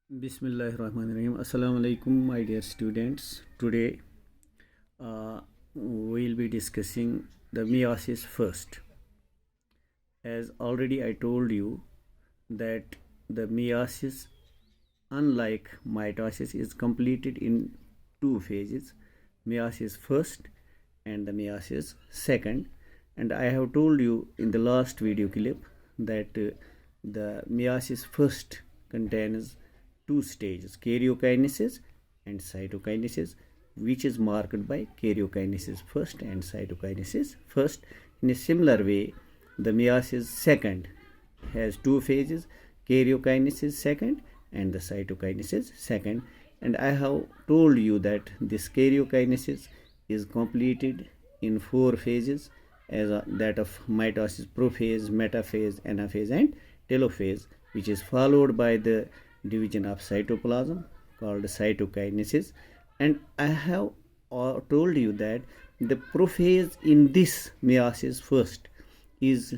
Bismillahirrahmanirrahim. Assalamu alaikum, my dear students. Today we will be discussing the meiosis first. As already I told you that the meiosis, unlike mitosis, is completed in two phases: meiosis first and the meiosis second. And I have told you in the last video clip that the meiosis first contains two stages: karyokinesis and cytokinesis, which is marked by karyokinesis first and cytokinesis first. In a similar way, the meiosis second has two phases: karyokinesis second and the cytokinesis second. And I have told you that this karyokinesis is completed in four phases, as that of mitosis prophase, metaphase, anaphase, and telophase, which is followed by the division of cytoplasm called cytokinesis. And I have told you that the prophase in this meiosis first is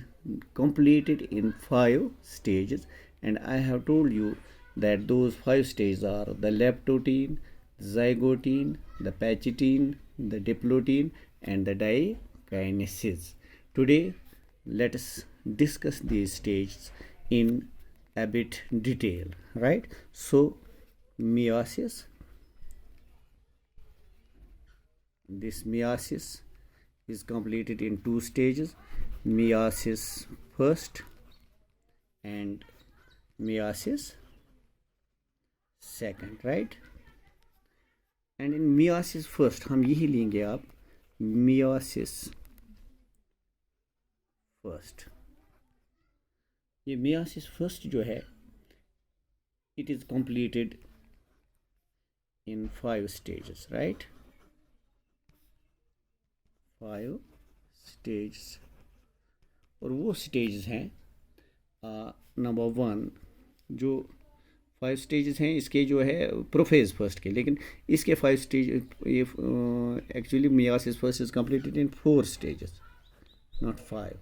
completed in 5 stages, and I have told you that those 5 stages are the leptotene, zygotene, the pachytene, the diplotene, and the dikinesis. Today let us discuss these stages in a bit detail, right? So meiosis, this meiosis is completed in two stages: meiosis first and meiosis second, right? And in meiosis first हम यही लेंगे आप meiosis first. ये meiosis first जो है, it is completed in 5 stages, right? 5 stages. और वो stages हैं नंबर 1 जो 5 स्टेजेस हैं इसके जो है प्रोफेज फर्स्ट के, लेकिन इसके 5 स्टेज ये actually meiosis first is completed in 4 stages, not 5,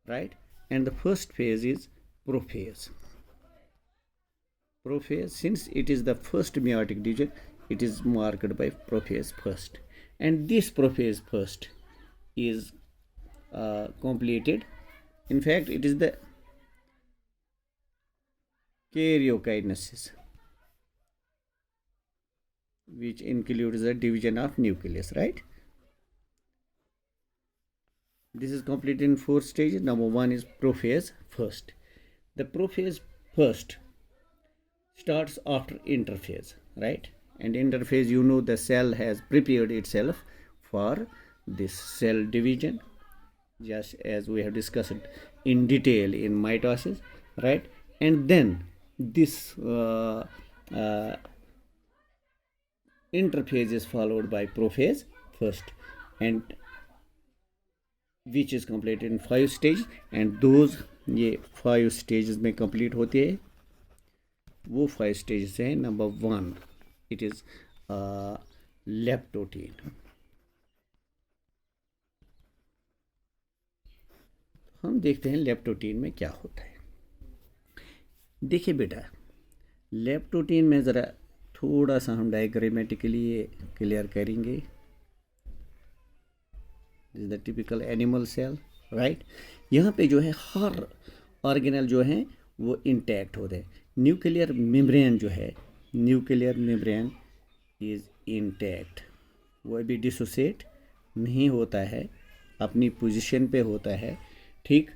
right? And the first phase is prophase. Prophase, since it is the first meiotic division, it is marked by prophase first, and this prophase first is completed. In fact, it is the karyokinesis, which includes the division of nucleus, right? This is completed in 4 stages. Number 1 is prophase first. The prophase first starts after interphase, right? And interphase, you know, the cell has prepared itself for this cell division, just as we have discussed in detail in mitosis, right? And then this interphase is followed by prophase first, and which is completed in 5 stages. And those ये 5 stages में complete होते हैं. वो 5 stages हैं. Number 1, it is leptotene. हम देखते हैं leptotene में क्या होता है. देखिए बेटा, लेप्टोटीन में ज़रा थोड़ा सा हम डायग्रामेटिकली क्लियर करेंगे. This is the typical animal cell, right? यहाँ पे जो है हर ऑर्गेनल जो है वो इंटैक्ट होते हैं. न्यूक्लियर मेम्ब्रेन जो है, न्यूक्लियर मेम्ब्रेन इज इंटैक्ट, वो अभी डिसोसिएट नहीं होता है, अपनी पोजीशन पे होता है, ठीक?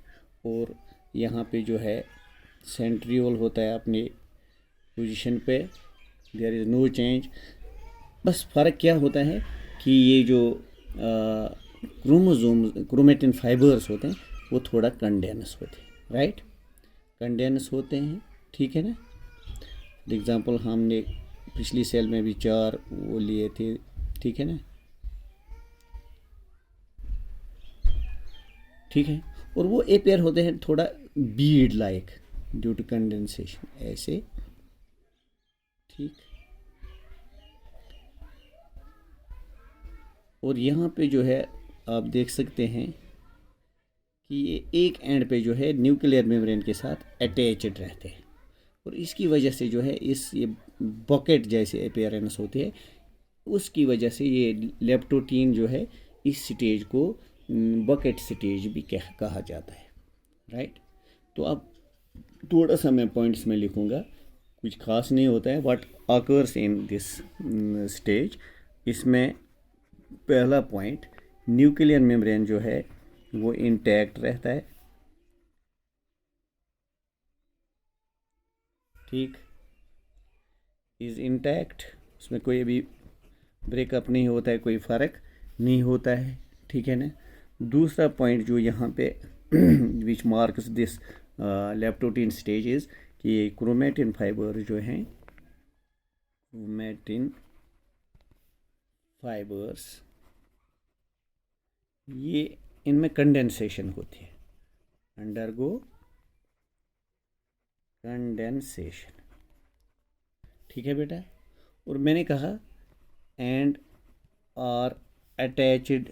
और यहाँ पे जो है सेंट्रियोल होता है अपनी पोजीशन पे, देयर इज़ नो चेंज. बस फ़र्क क्या होता है कि ये जो क्रोमेटिन फाइबर्स होते हैं वो थोड़ा कंडेंस होते हैं, राइट? कंडेंस होते हैं, ठीक है ना? फॉर एग्ज़ाम्पल हमने पिछली सेल में भी 4 वो लिए थे, ठीक है ना? ठीक है. और वो अपेयर होते हैं थोड़ा bead like due to condensation, ऐसे, ठीक? और यहाँ पे जो है आप देख सकते हैं कि ये एक एंड पे जो है न्यूक्लियर मेम्ब्रेन के साथ अटैच्ड रहते हैं, और इसकी वजह से जो है ये बकेट जैसे अपीयरेंस होती है, उसकी वजह से ये लेप्टोटीन जो है इस स्टेज को बकेट स्टेज भी कहा जाता है, राइट। तो अब थोड़ा सा मैं पॉइंट्स में लिखूँगा, कुछ खास नहीं होता है what occurs in this stage. इसमें पहला पॉइंट, न्यूक्लियर मेम्ब्रेन जो है वो इंटैक्ट रहता है, ठीक, इज़ इंटैक्ट, उसमें कोई भी ब्रेकअप नहीं होता है, कोई फ़र्क नहीं होता है, ठीक है ना। दूसरा पॉइंट जो यहाँ पे which marks this leptotene stage is कि क्रोमेटिन फाइबर जो हैं, क्रोमेटिन फाइबर्स, ये इनमें कंडेंसेशन होती है, अंडरगो कंडेंसेशन, ठीक है बेटा। और मैंने कहा and are attached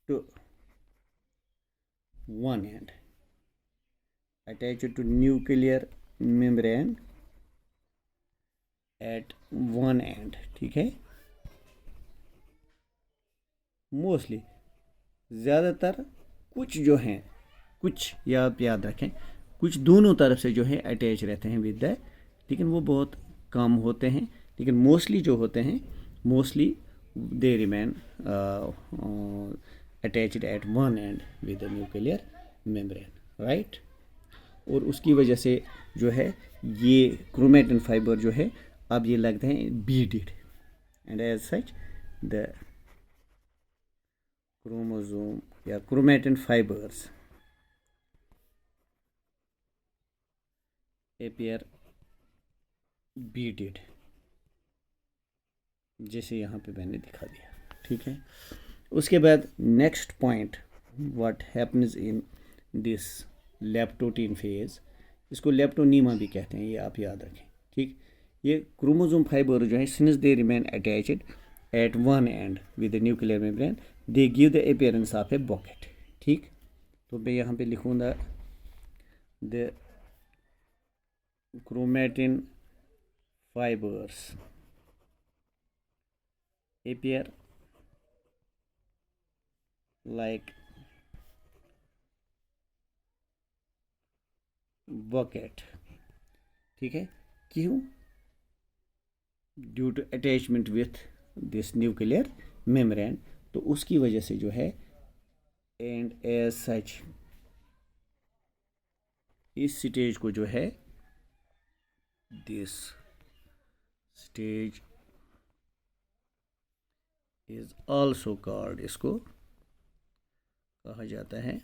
to one end, attached to nuclear membrane at one end, ठीक है। मोस्टली, ज़्यादातर, कुछ जो हैं, कुछ याद रखें, कुछ दोनों तरफ से जो है अटैच रहते हैं विद द, लेकिन वो बहुत कम होते हैं, लेकिन मोस्टली जो होते हैं, mostly they remain attached at one end with the nuclear membrane, right. और उसकी वजह से जो है ये क्रोमेटिन फाइबर जो है अब ये लगते हैं beaded, and as such the chromosome या क्रोमेटिन फाइबर्स अपीयर बीडेड, जैसे यहाँ पे मैंने दिखा दिया, ठीक है। उसके बाद next point, what happens in this leptotene phase, इसको लेप्टोनीमा भी कहते हैं, ये आप याद रखें, ठीक। ये क्रोमोसोम फाइबर जो है, since they remain attached at one end with the nuclear membrane, they give the appearance of a bouquet, ठीक। तो मैं यहाँ पे लिखूँगा the chromatin fibres appear like bucket, ठीक है। क्यों? Due to attachment with this nuclear membrane, तो उसकी वजह से जो है, एंड एज सच इस स्टेज को जो है, this stage is also called, इसको कहा जाता है,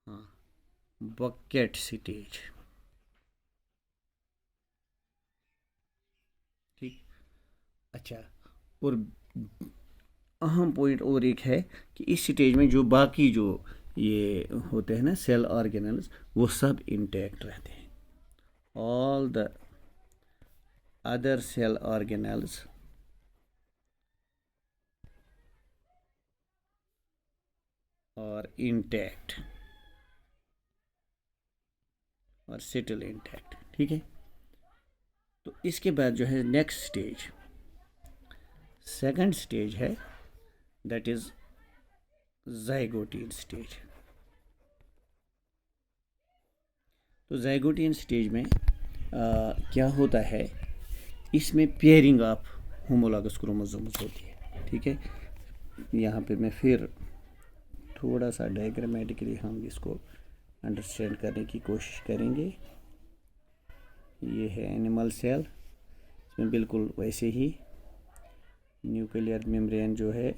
हाँ, बकेट स्टेज, ठीक। अच्छा, और अहम पॉइंट और एक है कि इस स्टेज में जो बाकी जो ये होते हैं ना सेल ऑर्गेनल्स, वो सब इंटैक्ट रहते हैं, all the other cell organelles और इंटैक्ट और सेटल इंटैक्ट, ठीक है। तो इसके बाद जो है नेक्स्ट स्टेज, सेकंड स्टेज है, दैट इज ज़ाइगोटीन स्टेज। तो ज़ाइगोटीन स्टेज में क्या होता है, इसमें पेयरिंग ऑफ होमोलॉगस क्रोमोसोम्स होती है, ठीक है। यहाँ पे मैं फिर थोड़ा सा डायग्रामेटिकली हम इसको अंडरस्टैंड करने की कोशिश करेंगे। ये है एनिमल सेल, इसमें बिल्कुल वैसे ही न्यूक्लियर मेम्ब्रेन जो है,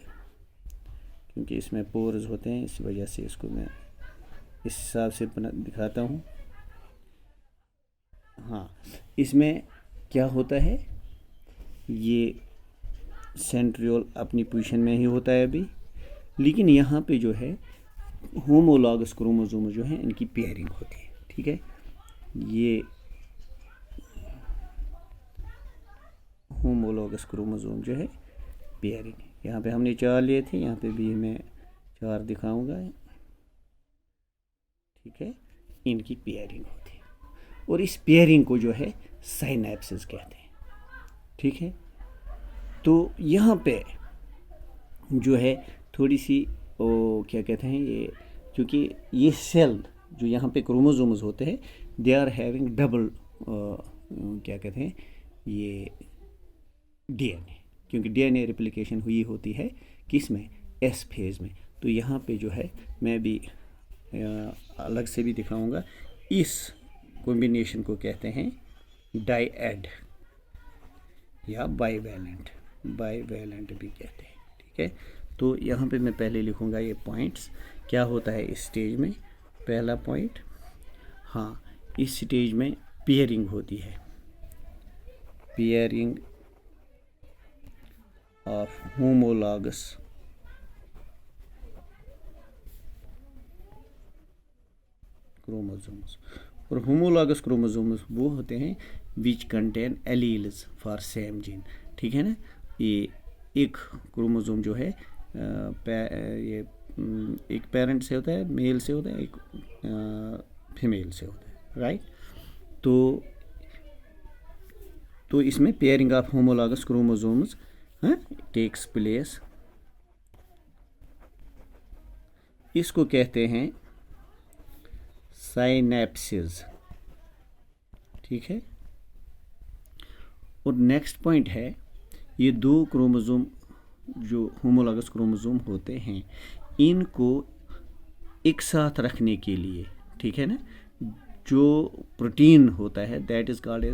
क्योंकि इसमें पोर्स होते हैं, इस वजह से इसको मैं इस हिसाब से दिखाता हूँ। हाँ, इसमें क्या होता है, ये सेंट्रियोल अपनी पोजीशन में ही होता है अभी, लेकिन यहाँ पे जो है होमोलॉगस क्रोमोसोम जो है इनकी पेयरिंग होती है, ठीक है। ये होमोलॉगस क्रोमोसोम जो है पेयरिंग, यहाँ पे हमने 4 लिए थे, यहाँ पे भी मैं 4 दिखाऊंगा, ठीक है। इनकी पेयरिंग होती है, और इस पेयरिंग को जो है साइनेप्सिस कहते हैं। ठीक है, तो यहाँ पे जो है थोड़ी सी क्या कहते हैं, ये क्योंकि ये सेल जो यहाँ पे क्रोमोसोम्स होते हैं, दे आर हैविंग डबल क्या कहते हैं, ये डीएनए, क्योंकि डीएनए रिप्लिकेशन हुई होती है किस में, एस फेज में। तो यहाँ पे जो है मैं भी अलग से भी दिखाऊंगा, इस कॉम्बिनेशन को कहते हैं डाइएड या बाईवैलेंट भी कहते हैं। ठीक है, तो यहाँ पे मैं पहले लिखूँगा ये पॉइंट्स क्या होता है इस स्टेज में। पहला पॉइंट, हाँ, इस स्टेज में पेयरिंग होती है, पेयरिंग ऑफ होमोलॉगस क्रोमोसोम्स। और होमोलॉगस क्रोमोसोम्स वो होते हैं विच contain alleles for same gene. ठीक है ना, ये एक क्रोमोसोम जो है ये एक पेरेंट से होता है, मेल से होता है, एक फीमेल से होता है, राइट। तो इसमें pairing of homologous chromosomes takes place, इसको कहते हैं साइनेप्सिस। ठीक है, और नेक्स्ट पॉइंट है, ये दो क्रोमोसोम जो होमोलॉगस क्रोमोसोम होते हैं, इनको एक साथ रखने के लिए, ठीक है ना, जो प्रोटीन होता है that is called a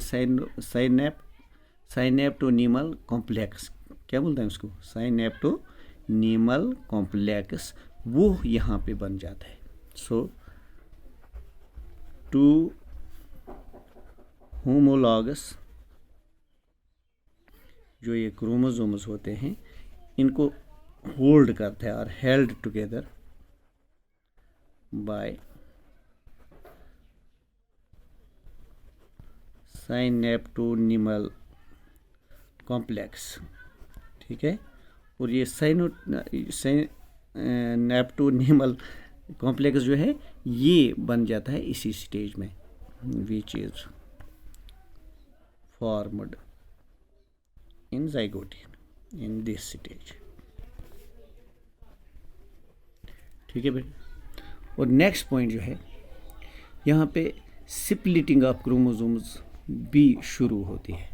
synaptonemal complex. क्या बोलते हैं उसको, साइनेप्टोनीमल कॉम्प्लेक्स, वो यहाँ पे बन जाता है। सो टू होमोलॉगस जो ये क्रोमोसोम्स होते हैं, इनको होल्ड करते हैं और हेल्ड टुगेदर बाय साइनेप्टोनीमल कॉम्प्लेक्स। ठीक है, और ये साइनेप्टोनीमल कॉम्प्लेक्स जो है ये बन जाता है इसी स्टेज में, which is formed in zygotene in this stage. ठीक है बेटा, और नेक्स्ट पॉइंट जो है यहाँ पे स्प्लिटिंग ऑफ क्रोमोसोम्स भी शुरू होती है।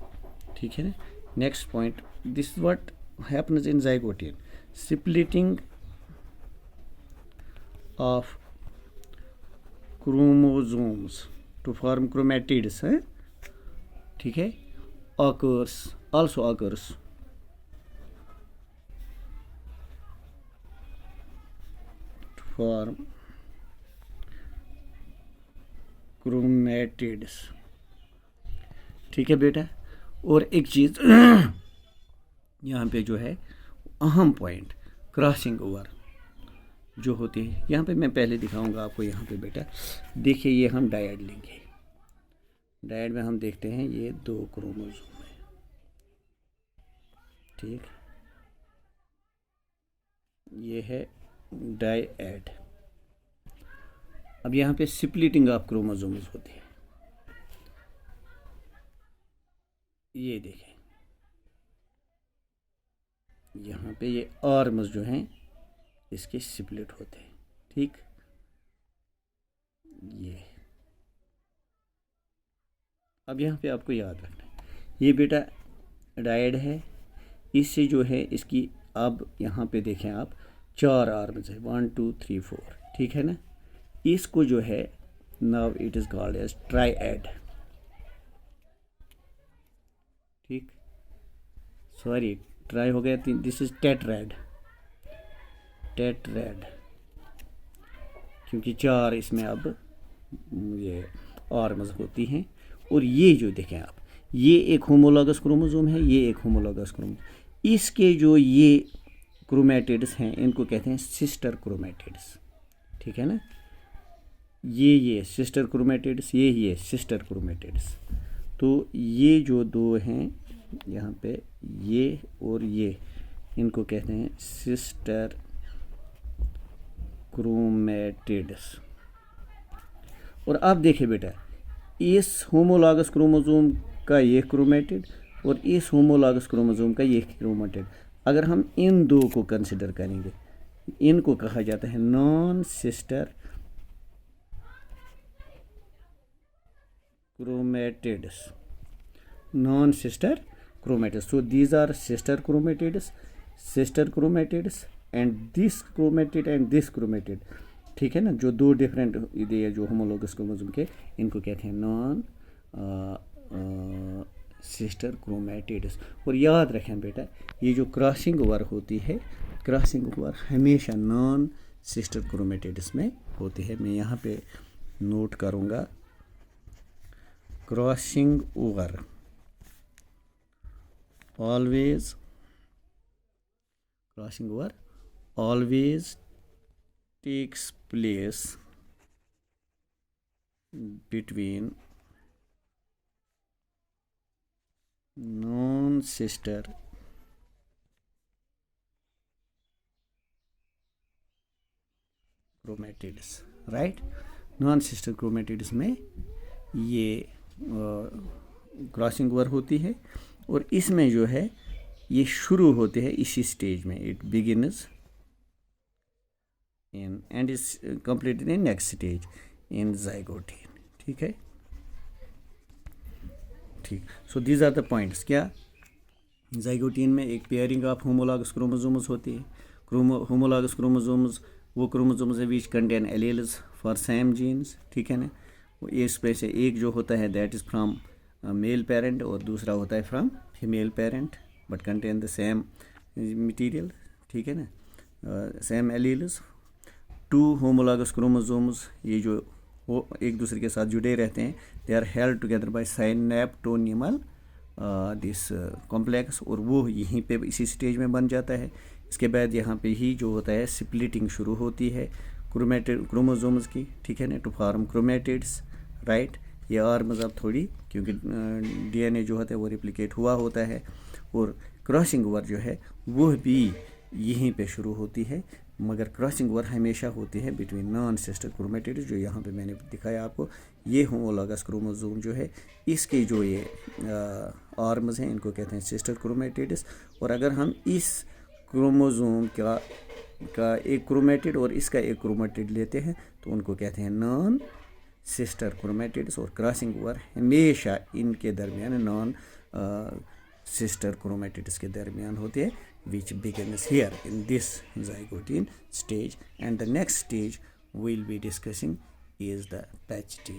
ठीक है ना, next point, this what happens in zygotene, splitting of chromosomes to form chromatids है। ठीक है, also occurs to form chromatids। ठीक है बेटा, और एक चीज़ यहाँ पे जो है अहम पॉइंट, क्रॉसिंग ओवर जो होती है, यहाँ पे मैं पहले दिखाऊंगा आपको। यहाँ पे बेटा देखिए, ये हम डायड लेंगे, डायड में हम देखते हैं ये दो क्रोमोसोम है। ठीक, ये है डायड। अब यहाँ पे स्प्लिटिंग ऑफ क्रोमोसोम्स होते हैं, ये देखें यहाँ पे ये आर्म्स जो हैं इसके स्प्लिट होते हैं। ठीक, ये अब यहाँ पे आपको याद रखना है, ये बेटा डायड है, इससे जो है इसकी, अब यहाँ पे देखें आप, 4 आर्म्स है, 1 2 3 4। ठीक है ना, इसको जो है now it is called as triad. ठीक, सॉरी ट्राई हो गया, दिस इज टेट्राएड, क्योंकि 4 इसमें अब ये आर्म्स होती हैं। और ये जो देखें आप, ये एक होमोलॉगस क्रोमोसोम है, ये एक होमोलॉगस क्रोमोसोम, इसके जो ये क्रोमैटिड्स हैं इनको कहते हैं सिस्टर क्रोमैटिड्स। ठीक है ना, ये सिस्टर क्रोमैटिड्स, ये सिस्टर क्रोमैटिड्स। तो ये जो दो हैं यहाँ पे, ये और ये, इनको कहते हैं सिस्टर क्रोमैटिड्स। और अब देखिए बेटा, इस होमोलॉगस क्रोमोसोम का ये क्रोमेटिड और इस होमोलॉगस क्रोमोसोम का ये क्रोमेटिड, अगर हम इन दो को कंसिडर करेंगे, इनको कहा जाता है non sister chromatids, non-sister chromatids. So these are sister chromatids and this chromatid, ठीक है ना, जो दो डिफरेंट ये जो होमोलॉगस क्रोमोसोम के, इनको कहते हैं नॉन सिस्टर क्रोमेटिड्स। और याद रखें बेटा, ये जो क्रॉसिंग ओवर होती है, क्रॉसिंग ओवर हमेशा नॉन सिस्टर क्रोमेटिड्स में होती है। मैं यहाँ पे नोट करूँगा, crossing over always takes place between non-sister chromatids, right. Non sister chromatids में ये क्रॉसिंग ओवर होती है और इसमें जो है ये शुरू होते हैं इसी स्टेज में, it begins in and is completed in next stage in zygotene, ठीक है, ठीक। So these are the points. क्या जाइगोटीन में एक पेयरिंग ऑफ होमोलॉगस क्रोमोसोम्स होती है। होमोलॉगस क्रोमोसोम्स वो क्रोमोसोम्स है which contain alleles for same genes, ठीक है ना। इसमें से एक जो होता है that is from male parent और दूसरा होता है from female parent but contain the same material, ठीक है ना, same alleles. Two homologous chromosomes, ये जो वो एक दूसरे के साथ जुड़े रहते हैं, they are held together by synaptonemal this complex, और वो यहीं पे इसी स्टेज में बन जाता है। इसके बाद यहाँ पे ही जो होता है स्प्लिटिंग शुरू होती है क्रोमोसोम्स की, ठीक है ना, टू फॉर्म क्रोमेटिड्स, राइट। ये आर्म्स अब थोड़ी, क्योंकि डीएनए जो होता है वो रिप्लिकेट हुआ होता है, और क्रॉसिंग ओवर जो है वो भी यहीं पे शुरू होती है, मगर क्रॉसिंग ओवर हमेशा होती है बिटवीन नॉन सिस्टर क्रोमेटिड्स, जो यहाँ पे मैंने दिखाया आपको। ये होमोलॉगस क्रोमोसोम जो है, इसके जो ये आर्म्स हैं, इनको कहते हैं सिस्टर क्रोमेटिड्स। और अगर हम इस क्रोमोसोम का एक क्रोमेटिड और इसका एक क्रोमेटिड लेते हैं तो उनको कहते हैं नॉन सिस्टर क्रोमेटिड्स, और क्रॉसिंग ओवर हमेशा इनके दरमियान नॉन सिस्टर क्रोमेटिड्स के दरमियान होते हैं, which begins here in this zygote stage, and the next stage we'll be discussing is the patch stage.